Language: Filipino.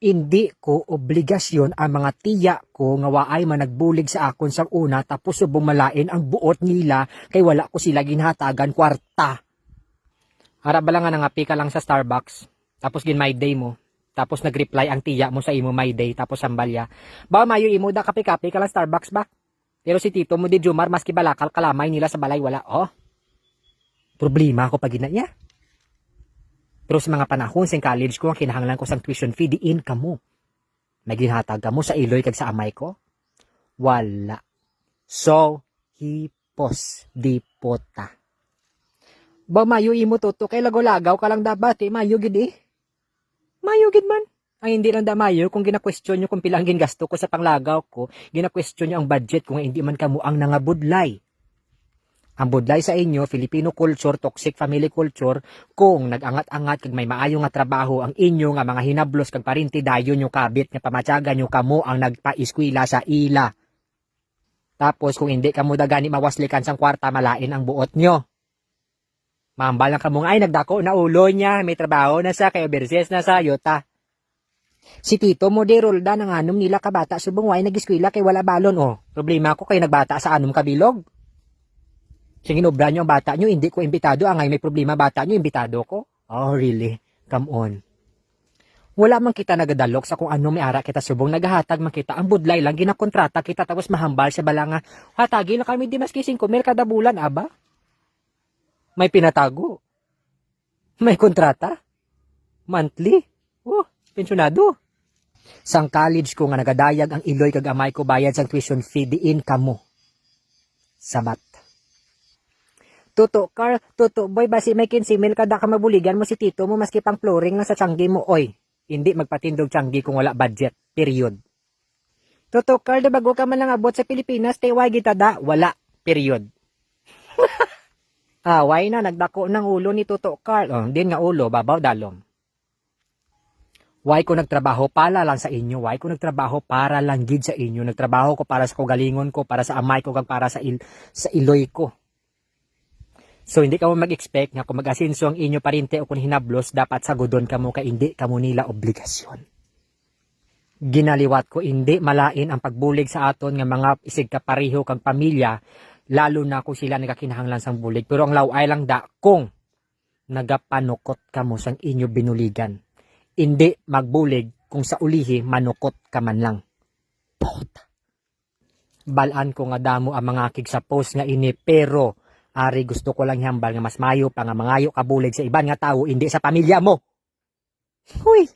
Hindi ko obligasyon ang mga tiya ko nga waay man nagbulig sa akon sang una tapos subong malain ang buot nila kay wala ko sila ginhatagan kwarta. Ara ba lang nga nangapi ka lang sa Starbucks tapos gin my day mo. Tapos nag-reply ang tiya mo sa imo my day tapos sambalya. Ba mayo imo da kape-kape ka lang Starbucks ba? Pero si tito mo di Jumar maski balakal kalamay nila sa balay wala. Oh. Problema ako pag niya. Pero sa mga panahon sa college ko, ang kinahanglan ko sang tuition fee, diin ka mo. May ginhatag ka mo sa iloy kag sa amay ko? Wala. So, hipos, dipota. Ba, mayo imo toto, kay lagaw-lagaw ka lang dapat eh, mayo gid eh. Mayo gid man. Ay hindi lang da mayo, kung gina-question nyo kung pilang gingasto ko sa panglagaw ko, gina-question nyo ang budget kung hindi man kamo ang nangabudlay. Ang budlay sa inyo, Filipino culture, toxic family culture, kung nag-angat-angat kag may maayo nga trabaho ang inyo nga mga hinablos kag parinti dayon nyo kabit nga pamatyagan nyo kamo ang nagpa-eskwela sa ila. Tapos kung hindi kamo dagani mawaslikan sang kwarta malain ang buot nyo. Mambal lang kamo ay nagdako na ulo niya, may trabaho na sa kay overseas na sa yota. Si tito mo de rolda nang anom nila kabata subong way nag-eskwela kay wala balon oh. Problema ko kay nagbata sa anom kabilog. Sige, ginobra nyo ang bata nyo, hindi ko imbitado. Angay may problema bata nyo, imbitado ko. Oh, really? Come on. Wala man kita nagadalok sa kung ano may ara kita subong nagahatag man kita. Ang budlay lang, ginakontrata kita tapos mahambal sa balanga. Hatagi na kami di maski 5,000 kada bulan, aba? May pinatago. May kontrata. Monthly. Oh, pensyonado. Sang college ko nga nagadayag ang iloy kag amay ko bayad sang tuition fee diin kamo. Sabat. Tuto boy, basi may 15,000 kada ka mabuligan mo si tito mo maski pang flooring lang sa tiyanggi mo, oy. Hindi magpatindog tiyanggi kung wala budget, period. Tuto Carl, bago ka man lang abot sa Pilipinas, tay way gitada, wala, period. Why na, nagdako ng ulo ni Tuto Carl, oh, din nga ulo, babaw dalom. Why ko nagtrabaho para lang sa inyo, why ko nagtrabaho para lang gid sa inyo, nagtrabaho ko para sa kagalingon ko, para sa amay ko, kag para sa iloy ko. So, hindi ka mo mag-expect nga kung mag-asinso ang inyo parinte o kung hinablos, dapat sagodon ka mo kay hindi ka mo nila obligasyon. Ginaliwat ko, hindi malain ang pagbulig sa aton nga mga isig kapariho kang pamilya, lalo na kung sila nagakinahanglan sang bulig. Pero ang laway lang da, kung nagapanukot ka mo sang inyo binuligan. Hindi magbulig kung sa ulihi manukot ka man lang. Puta. Balaan ko nga damo ang mga kig sa post nga ini, pero ari gusto ko lang hambal nga mas mayo pa nga mangayo kabulig sa iban nga tao, hindi sa pamilya mo. Huy!